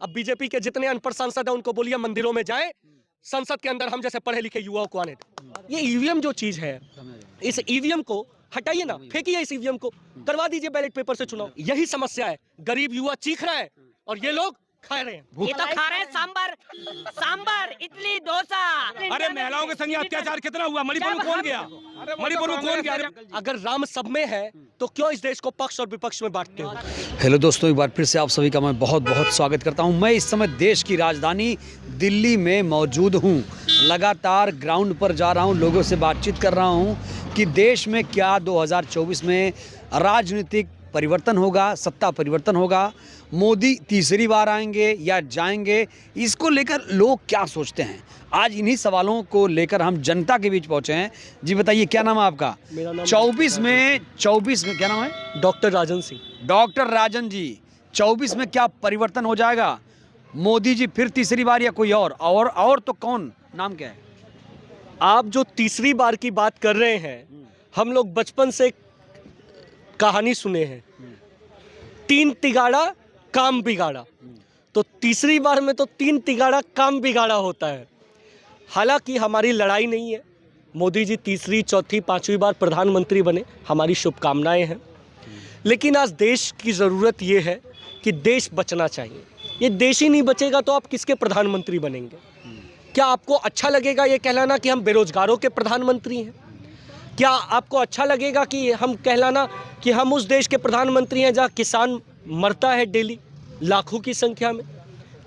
अब बीजेपी के जितने अनपढ़ सांसद हैं उनको बोलिए मंदिरों में जाएं, संसद के अंदर हम जैसे पढ़े लिखे युवाओं को आने दें। ये ईवीएम जो चीज है, इस ईवीएम को हटाइए ना, फेंकिए इस ईवीएम को, करवा दीजिए बैलेट पेपर से चुनाव। यही समस्या है, गरीब युवा चीख रहा है और ये लोग खा रहे हैं। ये तो खा रहे हैं सांबर, इडली, डोसा। अरे महिलाओं के संग अत्याचार कितना हुआ? मणिपुर में कौन गया? मणिपुर में कौन गया? अगर राम सब में है तो क्यों इस देश को पक्ष और विपक्ष में बांटते हो? हेलो दोस्तों, एक बार फिर से आप सभी का मैं बहुत बहुत स्वागत करता हूं। मैं इस समय देश की राजधानी दिल्ली में मौजूद हूं। लगातार ग्राउंड पर जा रहा हूं, लोगों से बातचीत कर रहा हूं कि देश में क्या 2024 में राजनीतिक परिवर्तन होगा, सत्ता परिवर्तन होगा, मोदी तीसरी बार आएंगे या जाएंगे, इसको लेकर लोग क्या सोचते हैं। आज इन्हीं सवालों को लेकर हम जनता के बीच पहुंचे हैं। जी बताइए, क्या नाम है आपका? मेरा नाम 24 में क्या नाम है? डॉक्टर राजन सिंह। डॉक्टर राजन जी, 24 में क्या परिवर्तन हो जाएगा? मोदी जी फिर तीसरी बार या कोई और तो कौन? नाम क्या है? आप जो तीसरी बार की बात कर रहे हैं, हम लोग बचपन से कहानी सुने हैं, 3 तिगाड़ा काम बिगाड़ा। तो तीसरी बार में तो 3 तिगाड़ा काम बिगाड़ा होता है। हालांकि हमारी लड़ाई नहीं है, मोदी जी तीसरी, चौथी, 5वीं बार प्रधानमंत्री बने, हमारी शुभकामनाएं हैं। लेकिन आज देश की ज़रूरत ये है कि देश बचना चाहिए। ये देश ही नहीं बचेगा तो आप किसके प्रधानमंत्री बनेंगे? क्या आपको अच्छा लगेगा ये कहलाना कि हम बेरोजगारों के प्रधानमंत्री हैं? क्या आपको अच्छा लगेगा कि हम कहलाना कि हम उस देश के प्रधानमंत्री हैं जहाँ किसान मरता है डेली लाखों की संख्या में?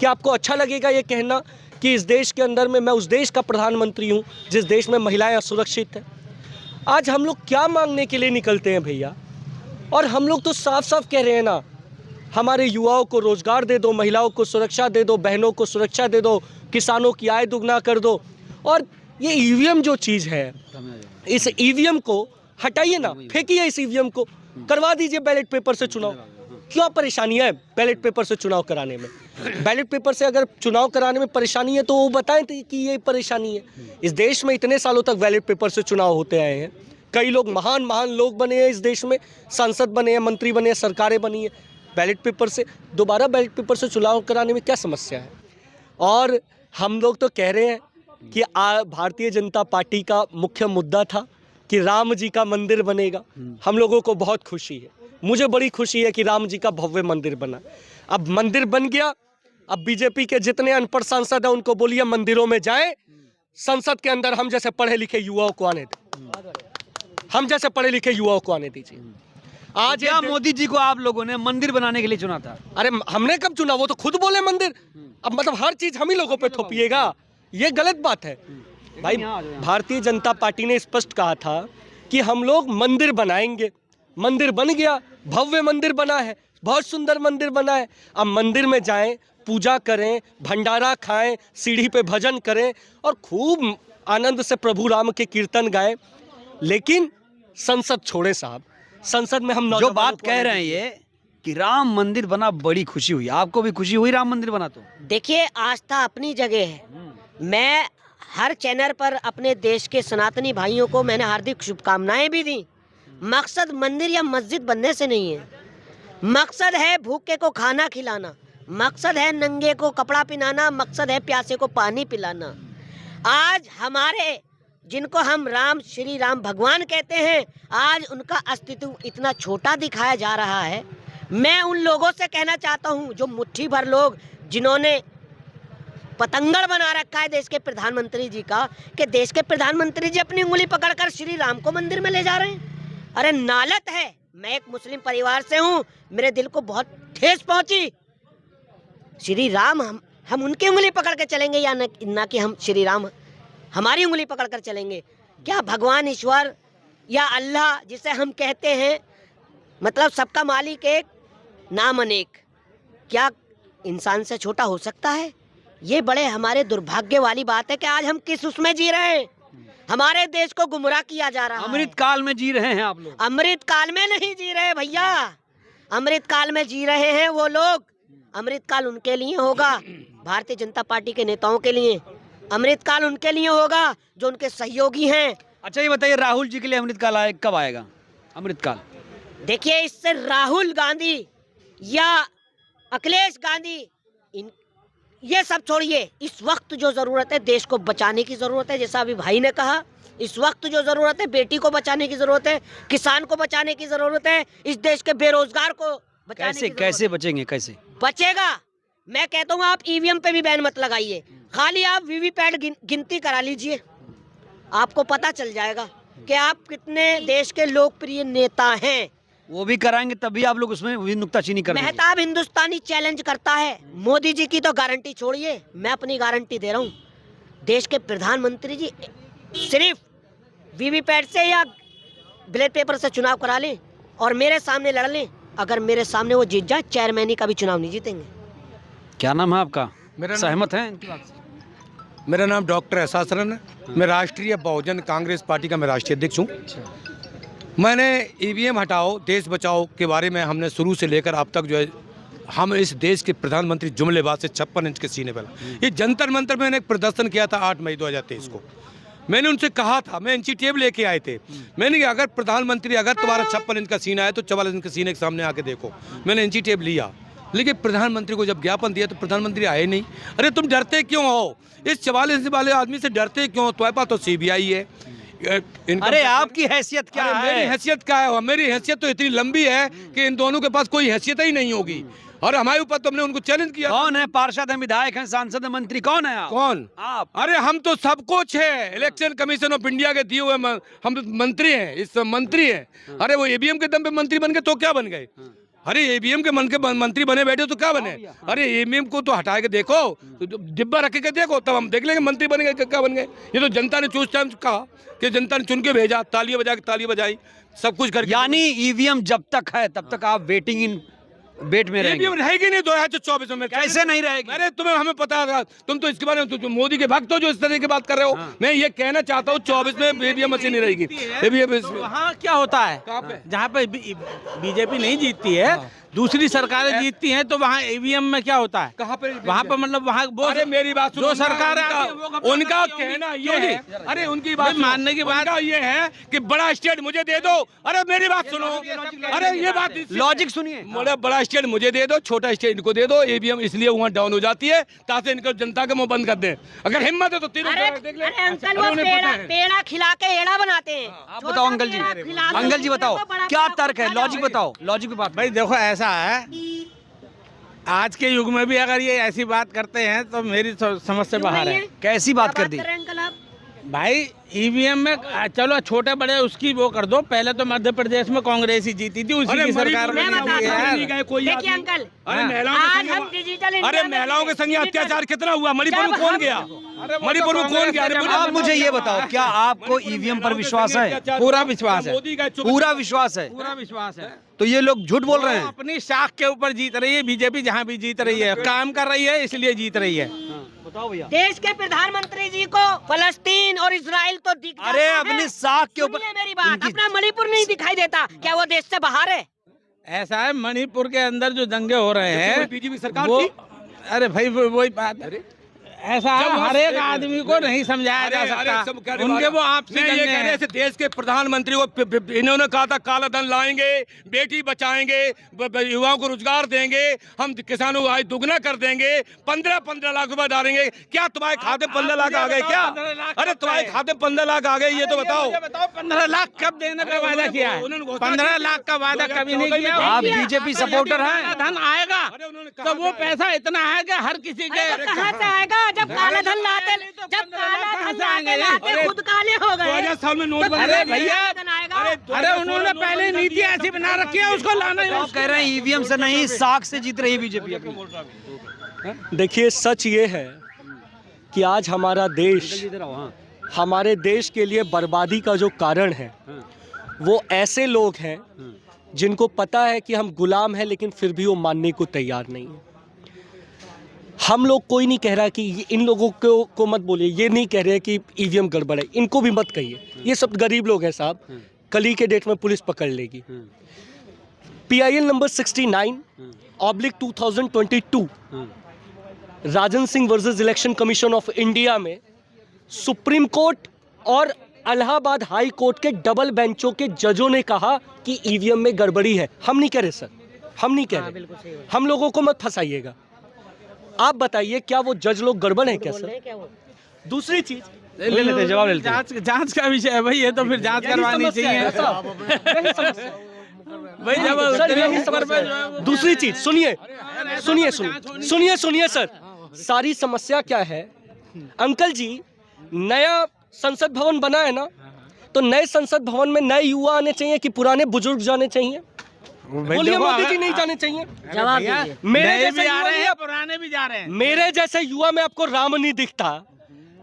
क्या आपको अच्छा लगेगा ये कहना कि इस देश के अंदर में मैं उस देश का प्रधानमंत्री हूँ जिस देश में महिलाएं असुरक्षित हैं? आज हम लोग क्या मांगने के लिए निकलते हैं भैया? और हम लोग तो साफ साफ कह रहे हैं ना, हमारे युवाओं को रोजगार दे दो, महिलाओं को सुरक्षा दे दो, बहनों को सुरक्षा दे दो, किसानों की आय दुगना कर दो। और ये ईवीएम जो चीज़ है, इस ईवीएम को हटाइए ना, फेंकिए इस ईवीएम को, करवा दीजिए बैलेट पेपर से चुनाव। क्यों परेशानी है बैलेट पेपर से चुनाव कराने में? बैलेट पेपर से अगर चुनाव कराने में परेशानी है तो वो बताएं कि ये परेशानी है। इस देश में इतने सालों तक बैलेट पेपर से चुनाव होते आए हैं, कई लोग महान महान लोग बने हैं इस देश में, सांसद बने हैं, मंत्री बने हैं, सरकारें बनी हैं। बैलेट पेपर से दोबारा बैलेट पेपर से चुनाव कराने में क्या समस्या है? और हम लोग तो कह रहे हैं कि भारतीय जनता पार्टी का मुख्य मुद्दा था कि राम जी का मंदिर बनेगा। हम लोगों को बहुत खुशी है, मुझे बड़ी खुशी है कि राम जी का भव्य मंदिर बना। अब मंदिर बन गया, अब बीजेपी के जितने अनपढ़ सांसद हैं उनको बोलिए मंदिरों में जाएं, संसद के अंदर हम जैसे पढ़े लिखे युवाओं को आने दें, हम जैसे पढ़े लिखे युवाओं को आने दीजिए। आज क्या मोदी जी को आप लोगों ने मंदिर बनाने के लिए चुना था? अरे हमने कब चुना? वो तो खुद बोले मंदिर। अब मतलब हर चीज हम ही लोगों पे थोपिएगा, ये गलत बात है भाई। भारतीय जनता पार्टी ने स्पष्ट कहा था कि हम लोग मंदिर बनाएंगे। मंदिर बन गया, भव्य मंदिर बना है, बहुत सुंदर मंदिर बना है। अब मंदिर में जाएं, पूजा करें, भंडारा खाएं, सीढ़ी पे भजन करें और खूब आनंद से प्रभु राम के कीर्तन गाएं। लेकिन संसद छोड़े साहब, संसद में हम जो बात कह रहे हैं ये कि राम मंदिर बना, बड़ी खुशी हुई। आपको भी खुशी हुई राम मंदिर बना? तो देखिए, आस्था अपनी जगह है। मैं हर चैनल पर अपने देश के सनातनी भाइयों को मैंने हार्दिक शुभकामनाएं भी दी। मकसद मंदिर या मस्जिद बनने से नहीं है, मकसद है भूखे को खाना खिलाना, मकसद है नंगे को कपड़ा पहनाना, मकसद है प्यासे को पानी पिलाना। आज हमारे जिनको हम राम, श्री राम भगवान कहते हैं, आज उनका अस्तित्व इतना छोटा दिखाया जा रहा है। मैं उन लोगों से कहना चाहता हूं जो मुट्ठी भर लोग जिन्होंने पतंगड़ बना रखा है देश के प्रधानमंत्री जी का, कि देश के प्रधानमंत्री जी अपनी उंगली पकड़कर श्री राम को मंदिर में ले जा रहे हैं। अरे नालत है। मैं एक मुस्लिम परिवार से हूँ, मेरे दिल को बहुत ठेस पहुंची। श्री राम हम उनकी उंगली पकड़ के चलेंगे या ना कि हम श्री राम हमारी उंगली पकड़कर चलेंगे? क्या भगवान ईश्वर या अल्लाह जिसे हम कहते हैं, मतलब सबका मालिक एक नाम अनेक, क्या इंसान से छोटा हो सकता है? ये बड़े हमारे दुर्भाग्य वाली बात है कि आज हम किस उसमें जी रहे हैं। हमारे देश को गुमराह किया जा रहा है। अमृत काल में जी रहे हैं आप लोग। अमृत काल में नहीं जी रहे भैया, अमृत काल में जी रहे हैं वो लोग। अमृत काल उनके लिए होगा, भारतीय जनता पार्टी के नेताओं के लिए। अमृत काल उनके लिए होगा जो उनके सहयोगी हैं। अच्छा ये बताइए, राहुल जी के लिए अमृत काल कब आएगा? अमृत काल देखिए, इससे राहुल गांधी या अखिलेश गांधी ये सब छोड़िए, इस वक्त जो ज़रूरत है देश को बचाने की ज़रूरत है। जैसा अभी भाई ने कहा, इस वक्त जो ज़रूरत है बेटी को बचाने की ज़रूरत है, किसान को बचाने की ज़रूरत है, इस देश के बेरोजगार को बचाने की ज़रूरत कैसे बचेंगे, कैसे बचेगा। मैं कहता हूँ आप ईवीएम पे भी बैन मत लगाइए, खाली आप वीवीपैट गिनती करा लीजिए, आपको पता चल जाएगा कि आप कितने देश के लोकप्रिय नेता हैं। वो भी कराएंगे तभी आप लोग उसमें भी नुक्ताचीनी कर देंगे। मेहताब हिंदुस्तानी चैलेंज करता है, मोदी जी की तो गारंटी छोड़िए, मैं अपनी गारंटी दे रहा हूँ। देश के प्रधानमंत्री जी सिर्फ वीवीपैट से या बैलेट पेपर से चुनाव करा लें और मेरे सामने लड़ लें, अगर मेरे सामने वो जीत जाए चेयरमैनी का भी चुनाव नहीं जीतेंगे। क्या नाम है आपका? मेरा सहमत हैं इनकी बात से? मेरा नाम डॉक्टर एहसास रन है। मैं राष्ट्रीय बहुजन कांग्रेस पार्टी का मैं राष्ट्रीय अध्यक्ष हूँ। मैंने ईवीएम हटाओ देश बचाओ के बारे में हमने शुरू से लेकर अब तक जो है हम इस देश के प्रधानमंत्री जुमलेबाज से 56 इंच के सीने पर ये जंतर मंतर में मैंने एक प्रदर्शन किया था 8 मई 2023 को। मैंने उनसे कहा था, मैं इंची टेप लेके आए थे, मैंने कहा अगर प्रधानमंत्री अगर तुम्हारा 56 इंच का सीना है तो 44 इंच के सीने के सामने आके देखो। मैंने इंची टेप लिया, लेकिन प्रधानमंत्री को जब ज्ञापन दिया तो प्रधानमंत्री आए नहीं। अरे तुम डरते क्यों हो? इस 44 इंच वाले आदमी से डरते क्यों? तुम्हारे पास तो सीबीआई है। अरे आपकी हैसियत क्या है? मेरी हैसियत क्या है? मेरी हैसियत तो इतनी लंबी है कि इन दोनों के पास कोई हैसियत ही नहीं होगी। और हमारे ऊपर तो हमने उनको चैलेंज किया। कौन है? पार्षद हैं, विधायक हैं, सांसद हैं, मंत्री कौन है आप? कौन? आप। अरे हम तो सब कुछ है, इलेक्शन कमीशन ऑफ इंडिया के दिए हुए हम मंत्री हैं, इस मंत्री हैं। अरे वो ईवीएम के दम पे मंत्री बन गए तो क्या बन गए? अरे ईवीएम के मन के मंत्री बने बैठे तो क्या बने? अरे ईवीएम को तो हटा के देखो, डिब्बा रख के देखो, तब हम देख लेंगे मंत्री बन गए क्या बन गए। ये तो जनता ने चूस टाइम कहा कि जनता ने चुन के भेजा, तालियां बजा के तालियां बजाई, सब कुछ करके। यानी ईवीएम जब तक है तब तक आप वेटिंग इन बेट में रहेंगे? रहेगी नहीं 2024 में। कैसे नहीं रहेगी? अरे तुम्हें हमें पता है, तुम तो इसके बारे में तुम मोदी के भक्त हो जो इस तरह की बात कर रहे हो। मैं ये कहना चाहता हूँ 24 में ईवीएम मशीन नहीं रहेगी। वहाँ क्या होता है जहाँ पे बीजेपी नहीं जीतती है, दूसरी सरकारें जीतती हैं, तो वहाँ ईवीएम में क्या होता है? कहाँ पे? वहाँ पे मतलब वहाँ अरे मेरी बात सुनो, जो सरकार उनका कहना ये है, अरे उनकी बात मानने की बात ये है कि बड़ा स्टेट मुझे दे दो। अरे मेरी बात सुनो, अरे ये बात लॉजिक सुनिए। बड़ा स्टेट मुझे दे दो, छोटा स्टेट इनको दे दो। ईवीएम इसलिए वहाँ डाउन हो जाती है ताकि इनको जनता का मुंह बंद कर दें। अगर हिम्मत है तो तीनों देख ले। अंकल वो पेड़ा खिला के एड़ा बनाते हैं। आप बताओ अंकल जी, अंकल जी बताओ क्या तर्क है? लॉजिक बताओ, लॉजिक पे बात। भाई देखो ऐसा है, आज के युग में भी अगर ये ऐसी बात करते हैं तो मेरी समझ से बाहर है। कैसी बात कर दी? अंकल आप भाई ईवीएम में चलो छोटे बड़े उसकी वो कर दो, पहले तो मध्य प्रदेश में कांग्रेस ही जीती थी, उसी की सरकार में देखिए अंकल, अरे आज हम डिजिटल इंडिया अरे महिलाओं के संग अत्याचार कितना हुआ? मणिपुर में कौन गया? मणिपुर में कौन गया? आप मुझे ये बताओ, क्या आपको ईवीएम पर विश्वास है? पूरा विश्वास है, पूरा विश्वास है? पूरा विश्वास है। तो ये लोग झूठ बोल रहे हैं? अपनी शाख के ऊपर जीत रही है बीजेपी, जहाँ भी जीत रही है, काम कर रही है इसलिए जीत रही है। बताओ भैया। देश के प्रधानमंत्री जी को फलस्तीन और इजराइल तो दिख जाता अरे है। अपनी साख के ऊपर मेरी बात, अपना मणिपुर नहीं दिखाई देता क्या? वो देश से बाहर है। ऐसा है, मणिपुर के अंदर जो दंगे हो रहे हैं बीजेपी सरकार वो, थी? अरे भाई वही बात, ऐसा है, हर एक आदमी को नहीं समझाया जा सकता। उनके वो आपसी ये कह रहे थे देश के प्रधानमंत्री को इन्होंने कहा था काला धन लाएंगे, बेटी बचाएंगे, युवाओं को रोजगार देंगे, हम किसानों को आय दुगना कर देंगे, 15-15 लाख रुपए डालेंगे। क्या तुम्हारे खाते 15 लाख आ गए क्या? अरे तुम्हारे खाते 15 लाख आ गए, ये तो बताओ। 15 लाख कब देने का वादा किया है? 15 लाख का वादा कभी नहीं किया। आप बीजेपी सपोर्टर हैं? धन आएगा तो वो पैसा इतना है कि हर किसी के कहाँ से आएगा? जब काला धन लाते, जब काला धन लाते खुद काले हो गए। 2000 साल में नोट बने। अरे भैया, अरे उन्होंने पहले नीति ऐसी बना रखी है, उसको लाना ही। आप कह रहे हैं ईवीएम से नहीं, साख से जीत रही है बीजेपी अभी। देखिए सच ये है कि आज हमारे देश के लिए बर्बादी का जो कारण है वो ऐसे लोग हैं जिनको पता है कि हम गुलाम हैं, लेकिन फिर भी वो मानने को तैयार नहीं है। हम लोग कोई नहीं कह रहा कि इन लोगों को मत बोलिए, ये नहीं कह रहे कि ईवीएम गड़बड़ है, इनको भी मत कहिए, ये सब गरीब लोग हैं साहब, कल ही के डेट में पुलिस पकड़ लेगी। PIL number 69/2022 Rajan Singh versus election commission of India में सुप्रीम कोर्ट और इलाहाबाद हाई कोर्ट के डबल बेंचों के जजों ने कहा कि ईवीएम में गड़बड़ी है। हम नहीं कह रहे सर, हम नहीं कह रहे, हम लोगों को मत फंसाइएगा। आप बताइए क्या वो जज लोग गड़बड़ है क्या बोल रहे सर? हैं क्या वो? दूसरी चीज, ले लेते हैं, जवाब ले लेते हैं। जांच का विषय है भाई, ये तो फिर जांच करवानी समस्या है चाहिए साहब, यही समस्या है। भाई। जब सर, यही ऊपर समस्या पे जो है है। वो- दूसरी चीज सुनिए सुनिए सुनिए सुनिए सर, सारी समस्या क्या है अंकल जी? नया संसद भवन बना है ना, तो नए संसद भवन में नए युवा आने चाहिए कि पुराने बुजुर्ग जाने चाहिए? बोलिए देखो, मोदी जी अगर- नहीं जाने चाहिए? जवाब भैया, दीजिए। मेरे नए जैसे भी आ युवा रहे नहीं- हैं, पुराने भी जा रहे हैं। मेरे जैसे युवा में आपको राम नहीं दिखता,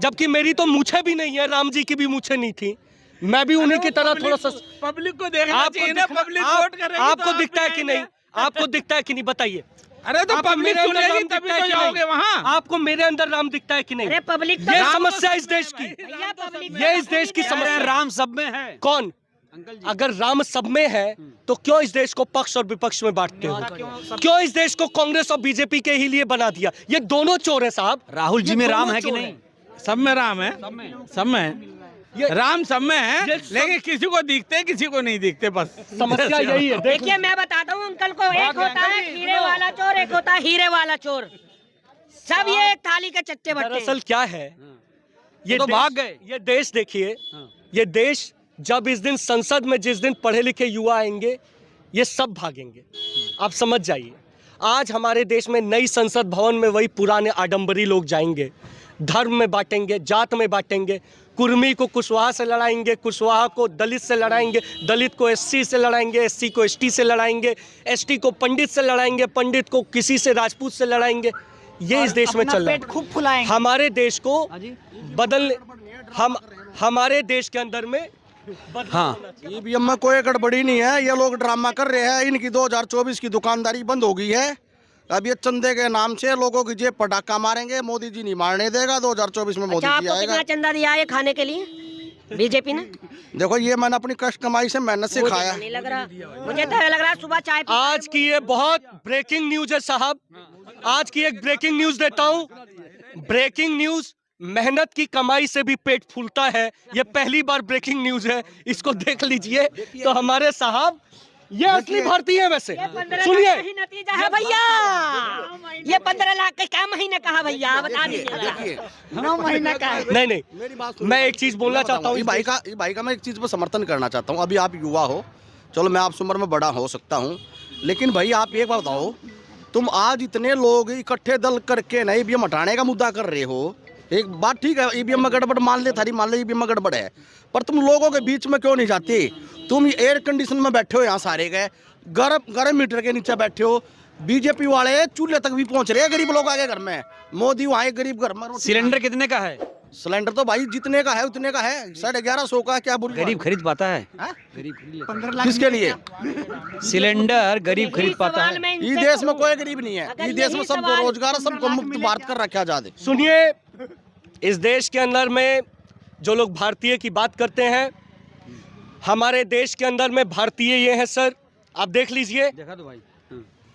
जबकि मेरी तो मूछें भी नहीं है, राम जी की भी मूछें नहीं थी। मैं भी उन्हीं की तरह थोड़ा सा पब्लिक को देखना आपको चाहिए ना, पब्लिक वोट करेगी तो आपको आप दिखता है भी कि आएंगे। नहीं? आपको दिखता है कि नहीं बताइए? अरे तो आपको पब्लिक मेरे अंदर चुनेगी राम तभी दिखता है तो कि जाओगे नहीं? वहाँ। आपको मेरे अंदर राम दिखता है कि नहीं? अरे पब्लिक ये तो समस्या है इस देश की, भैया पब्लिक ये इस देश की अरे समस्या है। राम सब में है कौन? अगर राम सब में है तो क्यों इस देश को पक्ष और विपक्ष में बांटते हो? क्यों इस देश को कांग्रेस और बीजेपी के ही लिए बना दिया? ये दोनों चोर है साहब। राहुल जी ये में राम दोनों है कि चोर नहीं? सब में राम है, सब में है। ये राम सब में है, ये सब- लेकिन किसी को दिखते किसी को नहीं दिखते, बस समस्या यही है। देखिए मैं बताता हूँ अंकल को, एक होता है खीरे वाला चोर, एक होता है हीरे वाला चोर। सब ये एक थाली के चट्टे बट्टे। दरअसल क्या है, ये तो देश- भाग गए। ये देश देखिए, ये देश जब इस दिन संसद में जिस दिन पढ़े लिखे युवा आएंगे, ये सब भागेंगे। आप समझ जाइए, आज हमारे देश में नई संसद भवन में वही पुराने आडंबरी लोग जाएंगे, धर्म में बांटेंगे, जात में बांटेंगे, कुर्मी को कुशवाहा से लड़ाएंगे, कुशवाहा को दलित से लड़ाएंगे, दलित को एससी से लड़ाएंगे, एससी को एसटी से लड़ाएंगे, एसटी को पंडित से लड़ाएंगे, पंडित को किसी से राजपूत से लड़ाएंगे। ये इस देश में चल रहा है। खूब फुलाएंगे। हमारे देश को बदलने, हमारे देश के अंदर में हाँ, ईवीएम में कोई गड़बड़ी नहीं है। ये लोग ड्रामा कर रहे हैं। इनकी 2024 की दुकानदारी बंद हो गई है। अब ये चंदे के नाम से लोगों की जेब पटाखा मारेंगे। मोदी जी नहीं मारने देगा। 2024 में मोदी अच्छा जी आपको आएगा। कितना चंदा दिया है खाने के लिए बीजेपी ने? देखो ये मैंने अपनी कष्ट कमाई से मेहनत से मुझे खाया। तो नहीं लग रहा, मुझे तो लग रहा है सुबह चाय पीता है आज की ये बहुत ब्रेकिंग न्यूज है साहब। आज की एक ब्रेकिंग न्यूज देता हूँ। ब्रेकिंग न्यूज, मेहनत की कमाई से भी पेट फूलता है। ये पहली बार ब्रेकिंग न्यूज है, इसको देख लीजिए। तो हमारे साहब ये असली भारतीय है। वैसे ये 15 सुनिए, लाख का ही नतीजा है भैया। ये 15 लाख का क्या महीने का है भैया, बता दीजिए। 9 महीने का है। नहीं नहीं, मेरी बात मैं एक चीज बोलना चाहता हूँ। ये भाई का मैं एक चीज पर समर्थन करना चाहता हूँ। अभी आप युवा हो, चलो मैं आपसे उम्र में बड़ा हो सकता हूँ, लेकिन भाई आप एक बात बताओ, तुम आज इतने लोग इकट्ठे दल करके ना ईवीएम हटाने का मुद्दा कर रहे हो। एक बात ठीक है, ईवीएम में गड़बड़ मान ले, थारी मान ले ईवीएम में गड़बड़ है, पर तुम लोगों के बीच में क्यों नहीं जाते? तुम एयर कंडीशन में बैठे हो, यहाँ सारे गए गर्म मीटर के नीचे बैठे हो। बीजेपी वाले चूल्हे तक भी पहुंच रहे हैं गरीब लोग आगे घर में। मोदी वहाँ एक गरीब घर में रोटी- सिलेंडर कितने का है? सिलेंडर तो भाई जितने का है उतने का है। 1150 का क्या बुरी गरीब खरीद पाता है? हाँ? गरीब खरीद किसके लिए? सिलेंडर गरीब खरीद यही पाता सवाल है? मैं इस इनसे देश में कहूं। कोई गरीब नहीं है। अगर इस देश में यही सबको सवाल रोजगार, सबको मुफ्त बांट कर रखा जाए। सुनिए, इस देश के अंदर में जो लोग भारतीय की बात करते हैं, हमारे देश के अंदर में भारतीय ये है सर। आप देख लीजिए, देखा तो भाई।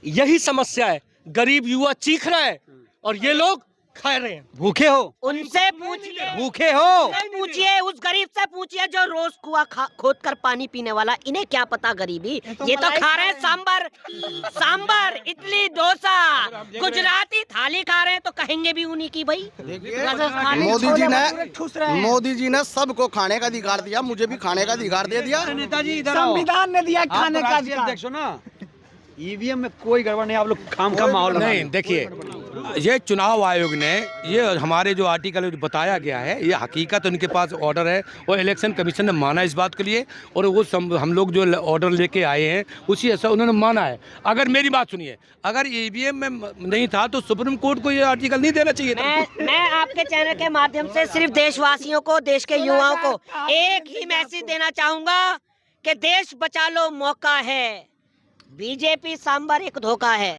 यही समस्या है। गरीब युवा चीख रहा है और ये लोग खा रहे हैं। भूखे हो? उनसे पूछिए, भूखे हो? उनसे पूछिए, उस गरीब से पूछिए जो रोज कुआं खोद कर पानी पीने वाला। इन्हें क्या पता गरीबी। ये तो खा रहे हैं सांबर, इडली, डोसा, गुजराती थाली खा रहे हैं, तो कहेंगे भी उन्हीं की भाई। मोदी जी ने सबको खाने का अधिकार दिया, मुझे भी खाने का अधिकार दे दिया। नेताजी इधर आओ। संविधान ने दिया खाने का अधिकार। देखो ना, ईवीएम में कोई गड़बड़ नहीं। आप लोग खाम खा माहौल बना रहे नहीं हो। देखिए, ये चुनाव आयोग ने ये हमारे जो आर्टिकल बताया गया है, ये हकीकत उनके पास ऑर्डर है और इलेक्शन कमीशन ने माना इस बात के लिए, और वो हम लोग जो ऑर्डर लेके आए हैं उसी ऐसा उन्होंने माना है। अगर मेरी बात सुनिए, अगर ईवीएम में नहीं था तो सुप्रीम कोर्ट को ये आर्टिकल नहीं देना चाहिए था। मैं आपके चैनल के माध्यम से सिर्फ देशवासियों को, देश के युवाओं को एक ही मैसेज देना चाहूंगा कि देश बचा लो, मौका है। बीजेपी सांबर एक धोखा है।